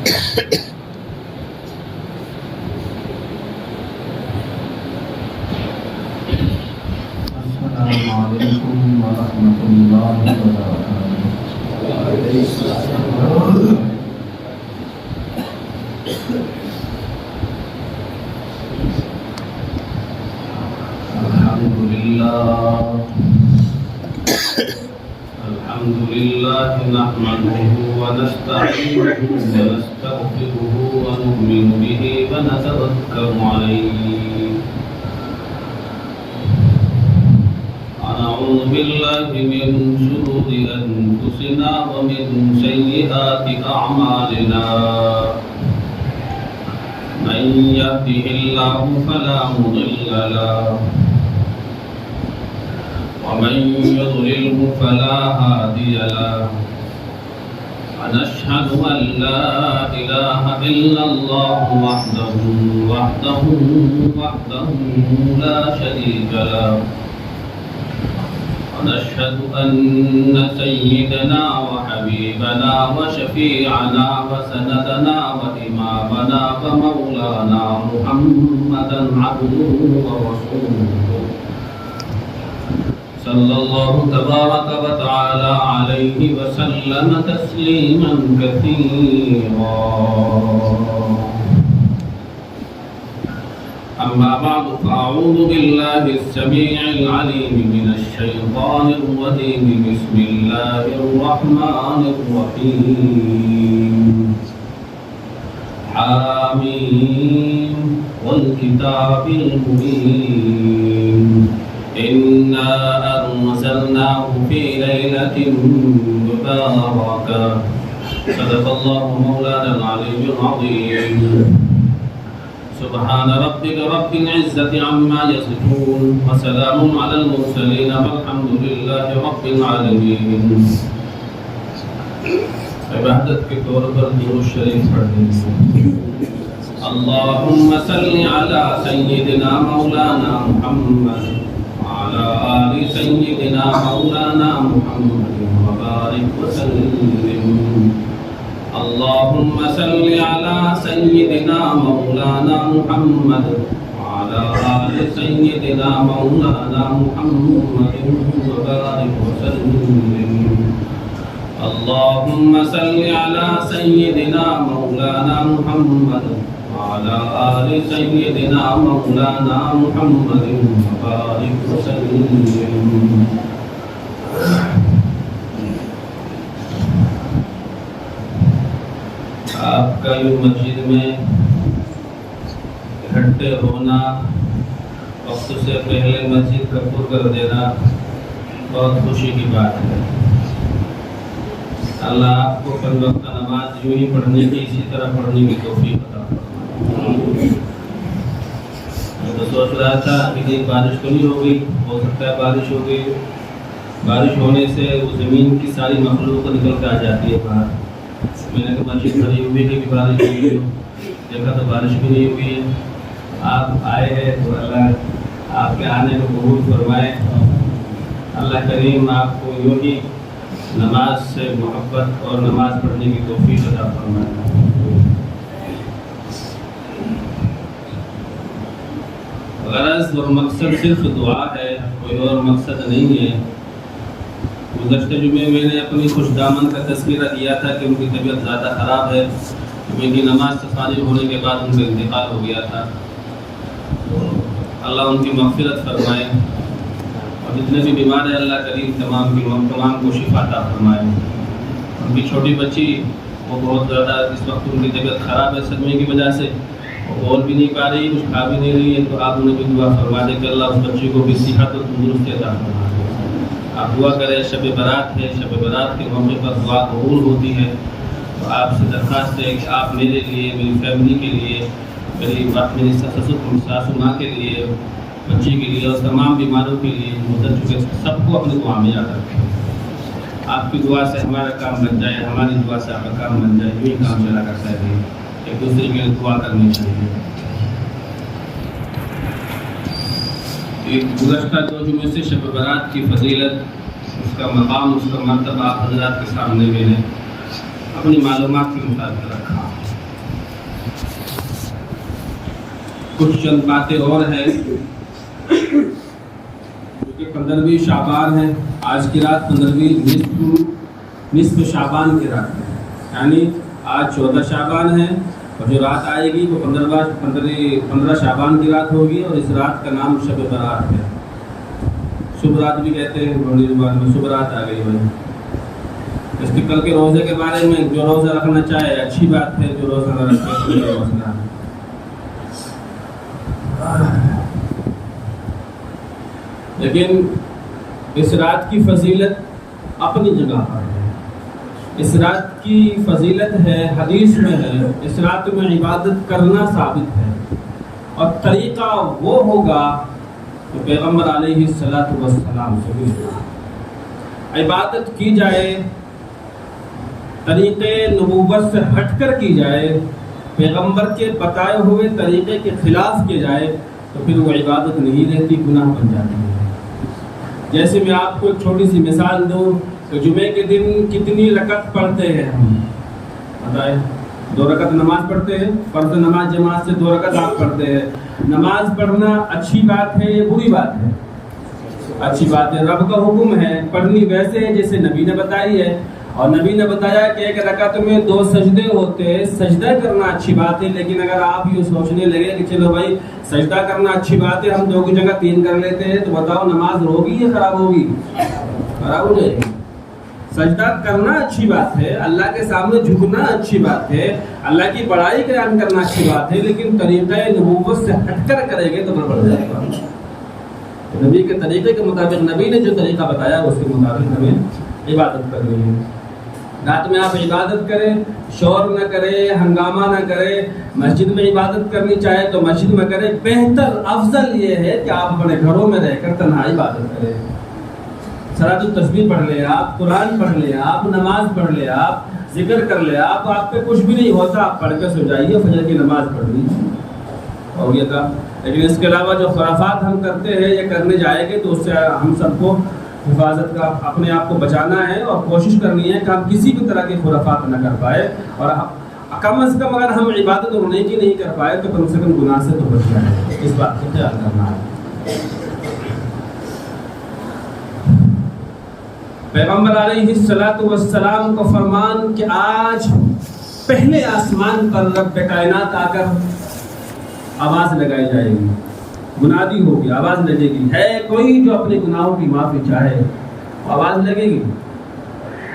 السلام علیکم ورحمۃ اللہ وبرکاتہ۔ الحمد لله نحمده ونستعينه ونستغفره ونؤمن به ونتوكل عليه ونعوذ بالله من شرور أنفسنا ومن سيئات أعمالنا من يهده الله فلا مضل له ومن يضلله فلا هادي له ونشهد أن لا إله إلا الله وحده لا شريك له ونشهد أن سيدنا وحبيبنا وشفيعنا وسندنا وإمامنا ومولانا محمدا عبده ورسوله صلى الله تبارك وتعالى عليه وسلم تسليما كثيرا. أما بعد فأعوذ بالله السميع العليم من الشيطان الرجيم. بسم الله الرحمن الرحيم. حاميم والكتاب المبين إنا أنزلناه في ليلة مباركة. صدق الله مولانا العلي العظيم. سبحان ربك رب العزة عما يصفون وسلام على المرسلين والحمد لله رب العالمين. عبادت کے طور پر درود شریف پڑھیں. اللهم صل على سيدنا مولانا محمد وعلى آل سيدنا مولانا محمد وبارك وسلم. اللهم صل على سيدنا مولانا محمد وعلى آل سيدنا مولانا محمد وبارك وسلم. اللهم صل على سيدنا مولانا محمد وعلى آل سيدنا مولانا محمد وبارك وسلم. آپ کا یوں مسجد میں اکٹھے ہونا، وقت سے پہلے مسجد کا پر کر دینا بہت خوشی کی بات ہے. اللہ آپ کو پنج وقتہ نماز یوں ہی پڑھنے کی، اسی طرح پڑھنے کی توفیق عطا فرمائے. میں تو سوچ رہا تھا کہ کہیں بارش تو نہیں ہوگی، ہو سکتا ہے بارش ہو گئی. بارش ہونے سے وہ زمین کی ساری مخلوق نکل کے آ جاتی ہے باہر. میں نے کہا مسجد بھری ہوئی کہ بارش ہوئی ہو، دیکھا تو بارش بھی نہیں ہوئی ہے. آپ آئے ہیں تو اللہ آپ کے آنے کو قبول فرمائے. اللہ کریم آپ کو یوں ہی نماز سے محبت اور نماز پڑھنے کی توفیق عطا فرمائے. غرض اور مقصد صرف دعا ہے، کوئی اور مقصد نہیں ہے. گزشتہ جمعے میں نے اپنی خوش دامن کا تذکرہ دیا تھا کہ ان کی طبیعت زیادہ خراب ہے. ان کی نماز سے فارغ ہونے کے بعد ان کا انتقال ہو گیا تھا. اللہ ان کی مغفرت فرمائے اور جتنے بھی بیمار ہیں اللہ کریم تمام کو شفا عطا فرمائے. ان کی چھوٹی بچی وہ بہت زیادہ اس وقت ان کی طبیعت خراب ہے صدمے کی وجہ سے، وہ بول بھی نہیں پا رہی، کچھ کھا بھی نہیں رہی ہے. تو آپ انہیں بھی دعا فرما دیں کہ اللہ اس بچی کو بھی صحت اور تندرستی عطا فرمائے. آپ دعا کریں. شب برات ہے، شب برات کے موقع پر دعا قبول ہوتی ہے. تو آپ سے درخواست ہے کہ آپ میرے لیے، میری فیملی کے لیے، میری ساسو ماں کے لیے، بچی کے لیے اور تمام بیماروں کے لیے گزر چکے سب کو اپنی دعا میں یاد رکھیں. آپ کی دعا سے ہمارا کام بن جائے، ہماری دعا سے آپ کا کام بن جائے. یہی کام چلا کرتا ہے. ایک دوسرے کے لیے دعا کرنی چاہیے. گزشتہ 2 جمعے سے شب برات کی فضیلت، اس کا مقام، اس کا مرتبہ آپ حضرات کے سامنے میں نے اپنی معلومات کے مطابق رکھا. کچھ چند باتیں اور ہیں، کیونکہ 15ویں شعبان ہے، آج کی رات 15ویں نصف شعبان کی رات ہے، یعنی آج 14 شعبان ہے اور جو رات آئے گی وہ 15 شعبان کی رات ہوگی، اور اس رات کا نام شب برات ہے۔ شب رات بھی کہتے ہیں بڑی زبان میں، شب رات آ گئی بھائی۔ اس کے کل کے روزے کے بارے میں جو روزہ رکھنا چاہے اچھی بات ہے، جو روزہ نہ رکھے تو یہ مسئلہ ہے۔ لیکن اس رات کی فضیلت اپنی جگہ پر ہے، اس رات کی فضیلت ہے، حدیث میں ہے، اس رات میں عبادت کرنا ثابت ہے، اور طریقہ وہ ہوگا تو پیغمبر علیہ السلام سے بھی عبادت کی جائے، طریقے نبوت سے ہٹ کر کی جائے، پیغمبر کے بتائے ہوئے طریقے کے خلاف کی جائے تو پھر وہ عبادت نہیں رہتی، گناہ بن جاتی ہے۔ جیسے میں آپ کو ایک چھوٹی سی مثال دوں تو جمعے کے دن کتنی رکعت پڑھتے ہیں ہم بتائیں؟ 2 رکعت نماز پڑھتے ہیں، فرض نماز جماعت سے 2 رکعت آپ پڑھتے ہیں۔ نماز پڑھنا اچھی بات ہے یا بری بات ہے؟ اچھی بات ہے، رب کا حکم ہے، پڑھنی ویسے ہے جیسے نبی نے بتائی ہے، اور نبی نے بتایا کہ ایک رکعت میں 2 سجدے ہوتے ہیں، سجدہ کرنا اچھی بات ہے۔ لیکن اگر آپ یہ سوچنے لگے کہ چلو بھائی سجدہ کرنا اچھی بات ہے، ہم 2 کی جگہ 3 کر لیتے ہیں، تو بتاؤ نماز ہوگی یا خراب ہوگی؟ خراب ہو جائے گی۔ سجدہ کرنا اچھی بات ہے، اللہ کے سامنے جھکنا اچھی بات ہے، اللہ کی بڑائی بیان کرنا اچھی بات ہے، لیکن طریقہ نبوت سے ہٹ کر کریں گے تو گڑبڑ جائے گا۔ نبی کے طریقے کے مطابق، نبی نے جو طریقہ بتایا اس کے مطابق ہمیں عبادت کرنی ہے۔ رات میں آپ عبادت کریں، شور نہ کریں، ہنگامہ نہ کریں۔ مسجد میں عبادت کرنی چاہے تو مسجد میں کریں، بہتر افضل یہ ہے کہ آپ اپنے گھروں میں رہ کر تنہا عبادت کریں۔ صلاۃ التسبیح پڑھ لیں آپ، قرآن پڑھ لیں آپ، نماز پڑھ لیں آپ، ذکر کر لیں آپ پہ کچھ بھی نہیں ہوتا آپ پڑھ کے سو جائیے، فجر کی نماز پڑھ لیجیے، ہو گیا تھا۔ لیکن اس کے علاوہ جو خرافات ہم کرتے ہیں یا کرنے جائیں گے تو اس سے ہم سب کو حفاظت کا اپنے آپ کو بچانا ہے، اور کوشش کرنی ہے کہ ہم کسی بھی طرح کی خرافات نہ کر پائے، اور کم از کم اگر ہم عبادت ہونے کی نہیں کر پائے تو کم سے کم گناہ سے تو بچ جائیں، اس بات کا خیال کرنا ہے۔ پیغمبر علیہ السلام کو فرمان کہ آج پہلے آسمان پر رب کائنات آ کر آواز لگائی جائے گی، منادی ہوگی، آواز لگے گی، ہے کوئی جو اپنے گناہوں کی معافی چاہے، آواز لگے گی۔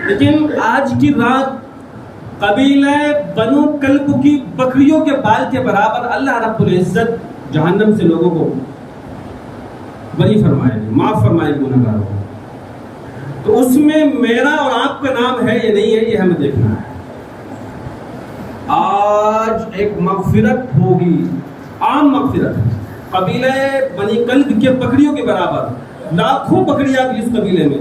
لیکن آج کی رات قبیلہ بنو کلب کی بکریوں کے بال کے برابر اللہ رب العزت جہنم سے لوگوں کو بری فرمائے گی، معاف فرمائے گی گناہگاروں کو۔ تو اس میں میرا اور آپ کا نام ہے یا نہیں ہے، یہ ہمیں دیکھنا ہے۔ آج ایک مغفرت ہوگی، عام مغفرت، قبیلہ بنی کلب کے بکریوں کے برابر، لاکھوں بکریاں بھی اس قبیلے میں،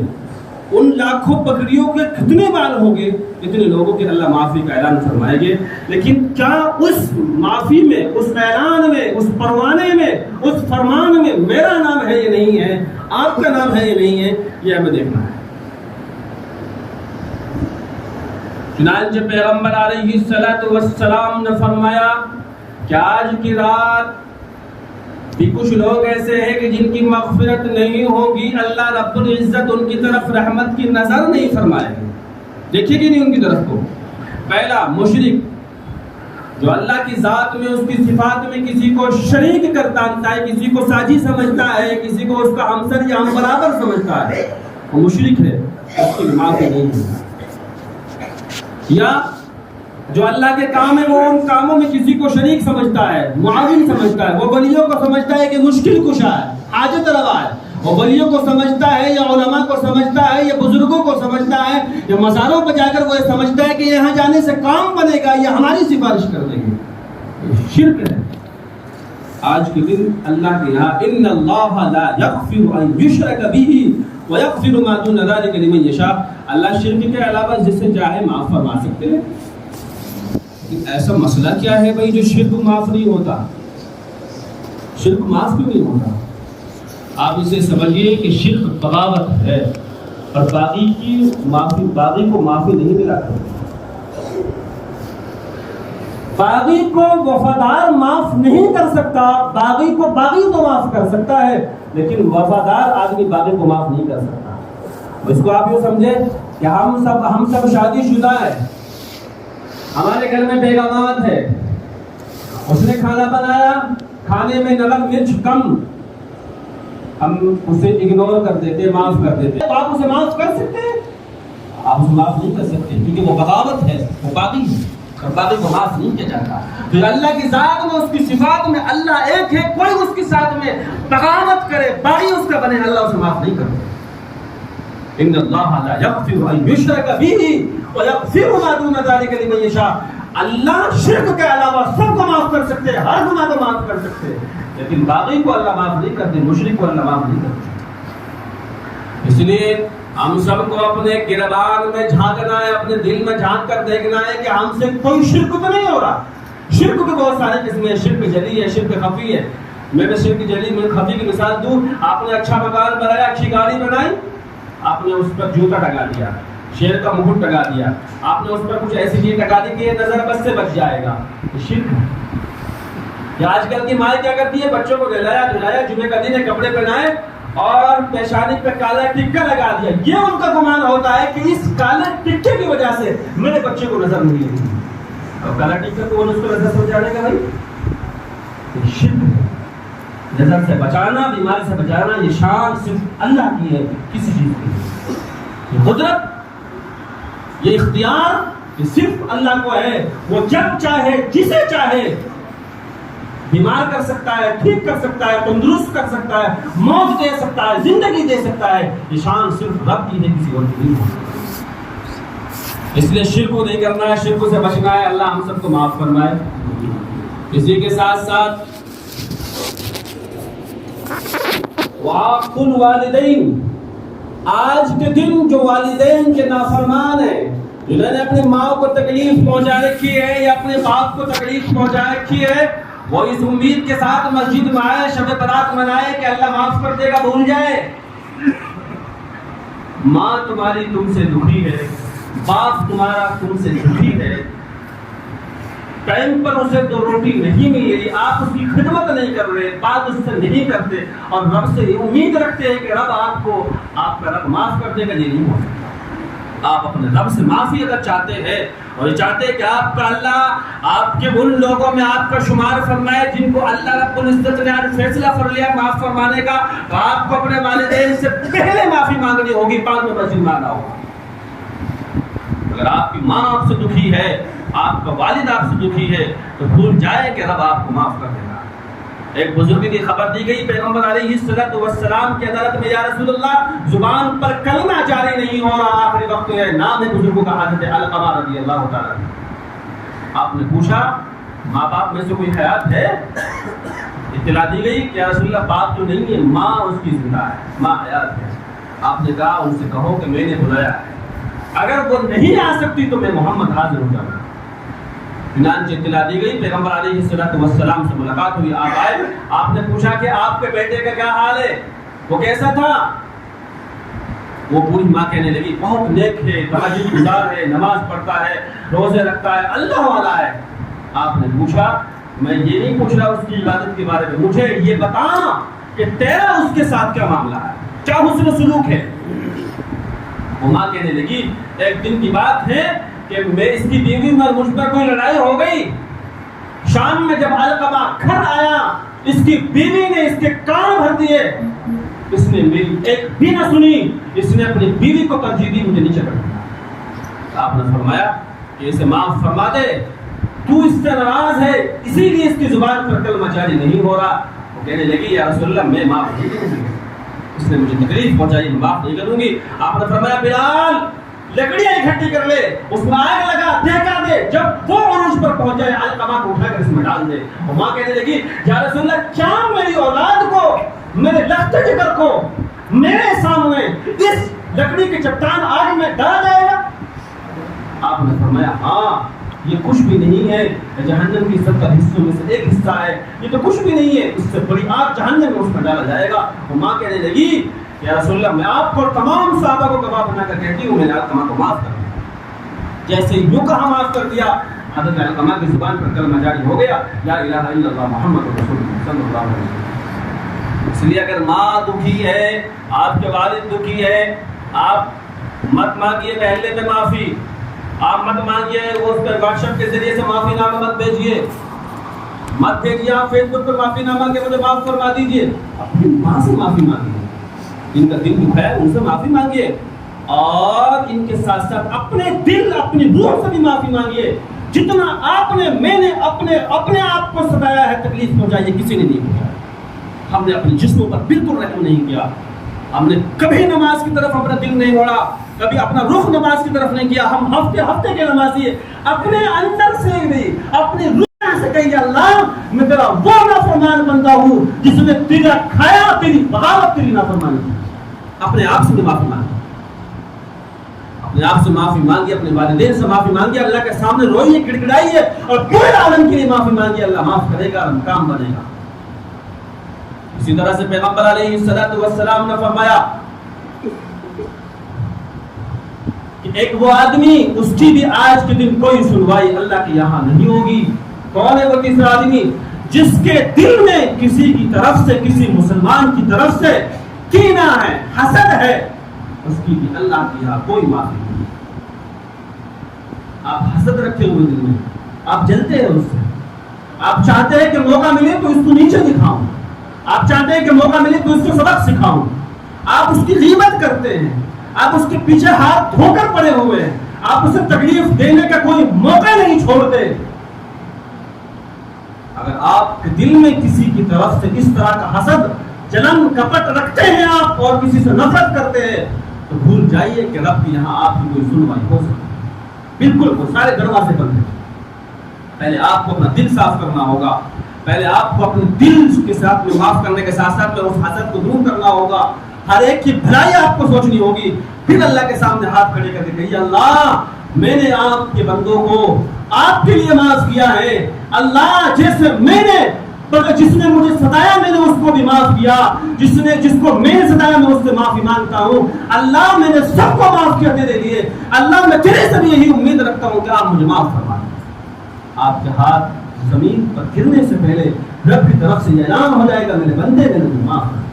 ان لاکھوں بکریوں کے کتنے بال ہوں گے، اتنے لوگوں کے اللہ معافی کا اعلان فرمائیں گے۔ لیکن کیا اس معافی میں، اس اعلان میں، اس پروانے میں، اس فرمان میں میرا نام ہے یا نہیں ہے، آپ کا نام ہے یا نہیں ہے، یہ ہمیں دیکھنا ہے۔ چنانچہ پیغمبر علیہ السلام نے فرمایا کہ آج کی رات بھی کچھ لوگ ایسے ہیں کہ جن کی مغفرت نہیں ہوگی، اللہ رب العزت ان کی طرف رحمت کی نظر نہیں فرمائے گی، دیکھے گی نہیں ان کی طرف کو۔ پہلا مشرک، جو اللہ کی ذات میں، اس کی صفات میں کسی کو شریک کرتا ہے، کسی کو ساجی سمجھتا ہے، کسی کو اس کا ہمسر یا ہم برابر سمجھتا ہے، وہ مشرک ہے، اس کی معافی نہیں ہے۔ یا جو اللہ کے کام ہے وہ ان کاموں میں کسی کو شریک سمجھتا ہے، معاون سمجھتا ہے، وہ ولیوں کو سمجھتا ہے کہ مشکل کشا ہے، حاجت روا ہے، وہ ولیوں کو سمجھتا ہے یا علماء کو سمجھتا ہے یا بزرگوں کو سمجھتا ہے یا مزاروں پہ جا کر وہ سمجھتا ہے کہ یہاں جانے سے کام بنے گا یا ہماری سفارش کر دیں گے، شرک ہے۔ آج کے دن اللہ کے یہاں ان اللہ لا یغفر ان یشرک بہ ویغفر ما دون ذلک لمن یشاء، اللہ شرک کے علاوہ جس سے چاہے معاف فرما سکتے ہیں۔ ایسا مسئلہ کیا ہے بھائی جو شرک معاف نہیں ہوتا؟ شرک معاف کیوں نہیں ہوتا؟ آپ اسے سمجھیے کہ شرک بغاوت ہے، اور باغی کو معافی نہیں ملا کرتی۔ باغی کو وفادار معاف نہیں کر سکتا، باغی کو باغی تو معاف کر سکتا ہے لیکن وفادار آدمی باغی کو معاف نہیں کر سکتا۔ اس کو آپ یوں سمجھیں کہ ہم سب شادی شدہ ہیں، ہمارے گھر میں بیگمات ہے، اس نے کھانا بنایا، کھانے میں نمک مرچ کم، ہم اسے اگنور کر دیتے، معاف کر دیتے۔ آپ اسے معاف کر سکتے ہیں؟ آپ اسے معاف نہیں کر سکتے کیونکہ وہ بغاوت ہے، وہ باغی ہے اور باغی کو معاف نہیں کیا جاتا۔ پھر اللہ کی ذات میں، اس کی صفات میں اللہ ایک ہے، کوئی اس کی ساتھ میں بغاوت کرے، باغی اس کا بنے، اللہ اسے معاف نہیں کرتا۔ ان اللہ لا یغفر ان یشرک به ویغفر ما دون ذلک لمن یشاء۔ اللہ شرک کے علاوہ سب کو معاف کر سکتے ہیں، ہر گناہ کو معاف کر سکتے ہیں، لیکن باغی کو اللہ معاف نہیں کرتے، مشرک کو اللہ معاف نہیں کرتے۔ اس لیے ہم سب کو اپنے گربان میں جھانکنا ہے، اپنے دل میں جھانک کر دیکھنا ہے کہ ہم سے کوئی شرک تو نہیں ہو رہا۔ شرک کے بہت سارے قسمیں ہیں، شرک جلی ہے، شرک خفی ہے۔ میں شرک جلی میں خفی کی مثال دوں، آپ نے اچھا مکان بنایا، اچھی گاڑی بنائی، آپ نے اس پر جوتا ٹکا دیا، شیر کا مکٹ ٹکا دیا، آپ نے اس پر کچھ ایسی چیز ٹکا دی کہ یہ نظر بس سے بچ جائے گا، یہ شرک ہے۔ یا آج کل کی مائیں کیا کرتی ہے، بچوں کو نہلایا دھلایا، جمعے کا دن ہے، کپڑے پہنائے اور پیشانی پہ کالا ٹکا لگا دیا، یہ ان کا گمان ہوتا ہے کہ اس کالے ٹکے کی وجہ سے میرے بچے کو نظر نہیں لگی۔ اور کالا ٹکا کو اس کو نظر سے بچانے کا بھائی یہ شرک ہے۔ نظر سے بچانا، بیماری سے بچانا، یہ شان صرف اللہ کی ہے، کسی چیز کی نہیں۔ یہ قدرت، یہ اختیار، یہ صرف اللہ کو ہے۔ وہ جب چاہے، جسے چاہے بیمار کر سکتا ہے، ٹھیک کر سکتا ہے، تندرست کر سکتا ہے، موت دے سکتا ہے، زندگی دے سکتا ہے۔ یہ شان صرف رب کی ہے، کسی اور کی نہیں ہے۔ اس لیے شرک کو نہیں کرنا ہے، شرک سے بچنا ہے۔ اللہ ہم سب کو معاف فرمائے۔ اسی کے ساتھ ساتھ وعاق الوالدین، آج کے دن جو والدین کے نافرمان ہیں، جنہوں نے اپنی ماں کو تکلیف پہنچا رکھی ہے یا اپنے باپ کو تکلیف پہنچا رکھی ہے، وہ اس امید کے ساتھ مسجد میں آئے، شب برات منائے کہ اللہ معاف کر دے گا، بھول جائے۔ ماں تمہاری تم سے دکھی ہے، باپ تمہارا تم سے دکھی ہے، ٹائم پر اسے دو روٹی نہیں ملی، آپ اس کی خدمت نہیں کر رہے، بات اس سے نہیں کرتے اور رب سے امید رکھتے ہیں کہ رب آپ کو، آپ کا رب معاف کر دے گا، یہ نہیں ہو سکتا۔ آپ اپنے رب سے معافی اگر چاہتے ہیں اور چاہتے ہیں کہ آپ کا اللہ آپ کے ان لوگوں میں آپ کا شمار فرمائے جن کو اللہ رب العزت نے آج فیصلہ کر لیا معاف فرمانے کا، تو آپ کو اپنے والدین سے پہلے معافی مانگنی ہوگی، بعد میں مسجد میں آنا ہوگا۔ اگر آپ کی ماں آپ سے دکھی ہے، آپ کا والد آپ سے دکھی ہے، تو بھول جائے کہ رب آپ کو معاف کر دے گا۔ ایک بزرگ کی خبر دی گئی، پیغمبر علیہ الصلوۃ والسلام کی عدالت میں، یا رسول اللہ زبان پر کلمہ جاری نہیں ہو رہا، آخری وقت ہے، نام ہے بزرگوں کا حضرت علقمہ رضی اللہ تعالیٰ عنہ۔ آپ نے پوچھا ماں باپ میں سے کوئی حیات ہے؟ اطلاع دی گئی کہ یا رسول اللہ باپ تو نہیں ہے، ماں اس کی زندہ ہے، ماں حیات ہے۔ آپ نے کہا ان سے کہو کہ میں نے بلایا ہے، اگر وہ نہیں آ سکتی تو میں محمد حاضر ہو جاؤں گا۔ چنانچہ اطلاع دی گئی، پیغمبر علیہ الصلوۃ والسلام سے ملاقات ہوئی، آپ آئے، آپ نے پوچھا کہ آپ کے بیٹے کا کیا حال ہے، وہ کیسا تھا؟ وہ بوڑھی ماں کہنے لگی بہت نیک ہے، تہجد گزار ہے، نماز پڑھتا ہے، روزے رکھتا ہے، اللہ والا ہے۔ آپ نے پوچھا میں یہ نہیں پوچھ رہا اس کی عبادت کے بارے میں، مجھے یہ بتا کہ تیرا اس کے ساتھ کیا معاملہ ہے، کیا حسن سلوک ہے؟ وہ ماں کہنے لگی ایک دن کی بات ہے کہ میں اس کی بیوی میں مجھ پر کوئی لڑائی ہو گئی، شام میں جب علقمہ گھر آیا، اس کی بیوی نے اس کے کان بھر دیے، اس نے میری ایک بھی نہ سنی، اس نے اپنی بیوی کو ترجیح دی، مجھے نیچے کر دیا۔ آپ نے فرمایا کہ اسے معاف فرما دے، تو اس سے ناراض ہے اسی لیے اس کی زبان پر کلمہ جاری نہیں ہو رہا۔ وہ کہنے لگی یا رسول اللہ میں معاف نہیں کروں گی، اس نے مجھے تکلیف پہنچائی، میں معاف نہیں کروں گی۔ آپ نے فرمایا بلال لکڑیاں اکٹھی کر لے، اس میں آگ لگا، دہکا دے، جب وہ عروج پر پہنچ جائے علقمہ کو اٹھا کر اس میں ڈال دے۔ وہ ماں کہنے لگی یا رسول اللہ کیا میری اولاد کو، میرے لخت جگر کو میرے سامنے اس لکڑی کی چٹان آگ میں ڈالا جائے گا؟ آپ نے فرمایا ہاں یہ کچھ بھی نہیں ہے، جہنم کی 70 حصوں میں سے ایک حصہ ہے، یہ تو کچھ بھی نہیں ہے، اس سے بڑی آگ جہنم میں اس میں ڈالا جائے گا۔ وہ ماں کہنے لگی یا رسول اللہ میں آپ کو تمام صحابہ کو گواہ بنا کر کہتی ہوں میں نے علقمہ کو معاف کر دیا۔ جیسے یوں کہا معاف کر دیا، حضرت علقمہ کی زبان پر کلمہ جاری ہو گیا، لا الہ الا اللہ محمد رسول اللہ صلی اللہ علیہ وسلم۔ اس لیے اگر ماں دکھی ہے، آپ کے والد دکھی ہے، آپ مت مانگیے محلے میں معافی، آپ مت مانگیے وہ اس پر واٹس ایپ کے ذریعے سے معافی نامہ مت بھیجیے، مت بھیجیے آپ فیس بک پر معافی نامہ کہ مجھے معاف فرما دیجیے، اپنی ماں سے معافی مانگیے، جن کا دل دکھا ہے ان سے معافی مانگیے، اور ان کے ساتھ ساتھ اپنے دل اپنی روح سے بھی معافی مانگیے۔ جتنا آپ نے میں نے اپنے آپ کو ستایا ہے، تکلیف پہنچائی کسی نے نہیں پہنچایا۔ ہم نے اپنے جسموں پر بالکل رحم نہیں کیا، ہم نے کبھی نماز کی طرف اپنا دل نہیں موڑا، کبھی اپنا رخ نماز کی طرف نہیں کیا۔ ہم ہفتے کے نمازی اپنے اندر سے بھی اپنی روح سے کہیے اللہ میں تیرا وہ نافرمان بندہ ہوں جس نے تیرا کھایا، تیری بغاوت، تیری نافرمانی کی۔ اپنے آپ سے بھی معافی مانگی، اپنے آپ سے معافی مانگی، اپنے والدین سے معافی مانگی، اللہ کے سامنے روئیے، گڑگڑائیے اور پورے عالم کے لیے معافی مانگی، اللہ معاف کرے گا، کام بنے گا۔ اسی طرح سے پیغمبر علیہ السلام نے فرمایا کہ ایک وہ آدمی، اس کی بھی آج کے دن کوئی سنوائی اللہ کے یہاں نہیں ہوگی۔ کون ہے وہ تیسرا آدمی؟ جس کے دل میں کسی کی طرف سے، کسی مسلمان کی طرف سے کینہ ہے، حسد ہے، اس کی بھی اللہ کے یہاں کوئی معافی نہیں۔ آپ حسد رکھے ہوئے دل میں، آپ جلتے ہیں اس سے، آپ چاہتے ہیں کہ موقع ملے تو اس کو نیچے دکھاؤں، آپ چاہتے ہیں کہ موقع ملے تو اس کو سبق سکھاؤں، آپ اس کی غیبت کرتے ہیں، آپ اس کے پیچھے ہاتھ دھو کر پڑے ہوئے ہیں، آپ اسے تکلیف دینے کا کوئی موقع نہیں چھوڑتے۔ اگر آپ کے دل میں کسی کی طرف سے اس طرح کا حسد، جلن، کپٹ رکھتے ہیں آپ اور کسی سے نفرت کرتے ہیں تو بھول جائیے کہ رب کے یہاں آپ کی کوئی سنوائی ہو سکتی ہے۔ بالکل وہ سارے دروازے بند ہیں۔ پہلے آپ کو اپنا دل صاف کرنا ہوگا، پہلے آپ کو اپنے دل کے ساتھ میں معاف کرنے کے ساتھ ساتھ میں اس حسد کو دور کرنا ہوگا، ہر ایک کی بھلائی آپ کو سوچنی ہوگی، پھر اللہ کے سامنے ہاتھ کھڑے کر کے کہیے اللہ میں نے آپ کے بندوں کو آپ کے لیے معاف کیا ہے، اللہ جیسے میں نے جس نے مجھے ستایا میں نے اس کو بھی معاف کیا، جس کو میں نے ستایا میں اس سے معافی مانگتا ہوں، اللہ میں نے سب کو معاف کیا تیرے لیے، اللہ میں تیرے سے بھی یہی امید رکھتا ہوں کہ آپ مجھے معاف فرما دیں۔ آپ کے ہاتھ زمین پر گرنے سے پہلے رب کی طرف سے یہ اعلان ہو جائے گا میرے بندے نے مجھے معاف کر۔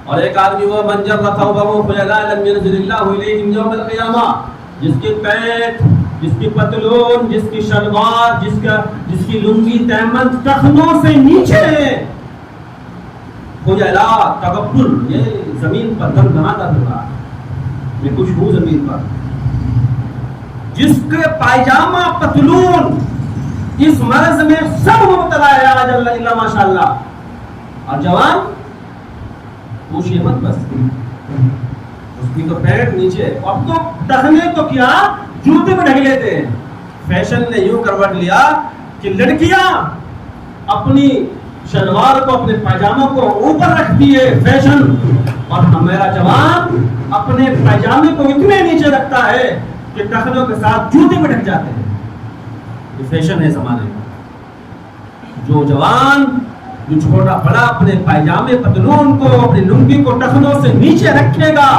اور ایک آدمی وہ من جر ثوبه خجلا لم ينزل الله اليه يوم القيامہ، جس کی پینٹ، جس کی پتلون، جس کی شلوار، جس کی لنگی تہمند ٹخنوں سے نیچے ہے، خجلا تکبر، یہ زمین پر دھمدھماتا پھر رہا ہے، میں کچھ ہوں زمین پر، جس کے پائجامہ پتلون اس مرض میں سب مبتلا ہے آج اللہ ماشاءاللہ، اور جوان پوچھئے مت بس اس کی تو پینٹ نیچے، اب تو ٹخنے تو کیا جوتے میں ڈھک لیتے ہیں۔ فیشن نے یوں کروٹ لیا کہ لڑکیاں اپنی شلوار کو، اپنے پائجاموں کو اوپر رکھتی ہے، فیشن، اور ہمارا جوان اپنے پائجامے کو اتنے نیچے رکھتا ہے کہ ٹخنوں کے ساتھ جوتے میں ڈھک جاتے ہیں۔ یہ فیشن ہے زمانے کا۔ جو جوان، جو چھوٹا بڑا اپنے پائجامے پتلون کو، اپنی لنگی کو ٹخنوں سے نیچے رکھے گا،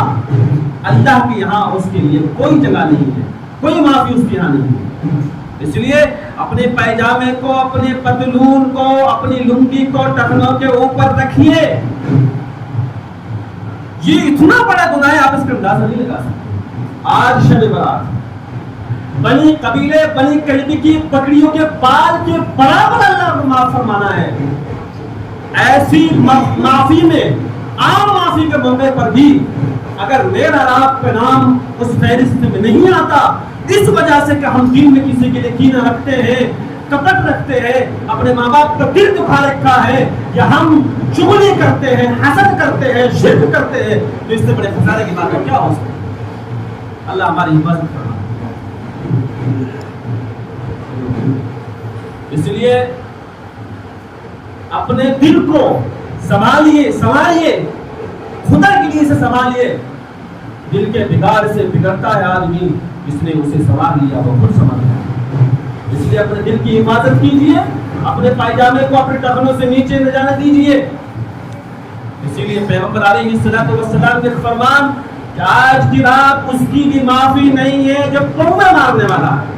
اللہ کے یہاں اس کے لیے کوئی جگہ نہیں ہے، کوئی معافی اس کے یہاں نہیں ہے۔ اس لیے اپنے پائجامے کو، اپنے پتلون کو، اپنی لنگی کو ٹخنوں کے اوپر رکھیے۔ یہ اتنا بڑا گناہ ہے، آپ اس کا اندازہ نہیں لگا سکتے۔ آج شب برات بنی قبیلے، بنی کلبی کی بکریوں کے بال کے برابر اللہ کو معاف فرمانا ہے۔ ایسی معافی میں، عام معافی کے موقع پر بھی اگر میرا آپ کا نام اس فہرست میں نہیں آتا، اس وجہ سے کہ ہم دل میں کسی کے لیے کینہ رکھتے ہیں، کپٹ رکھتے ہیں، اپنے ماں باپ کا دل دکھا رکھا ہے، یا ہم چغلی کرتے ہیں، حسد کرتے ہیں، شرک کرتے ہیں، تو اس سے بڑے خسارے کی بات کیا ہو سکتی ہے؟ اللہ ہماری حفاظت کرنا۔ اس لیے اپنے دل کو سنبھالیے، خدا کے لیے سے سنبھالیے۔ دل کے بگاڑ سے بگڑتا ہے آدمی، جس نے اسے سنبھال لیا وہ خود سنبھال لیا۔ اس لیے اپنے دل کی حفاظت کیجیے، اپنے پائجامے کو اپنے ٹخنوں سے نیچے نہ جانے دیجیے۔ اسی لیے پیغمبر علیہ السلام کے فرمان کہ آج کی رات اس کی بھی معافی نہیں ہے جو کوڑا مارنے والا ہے۔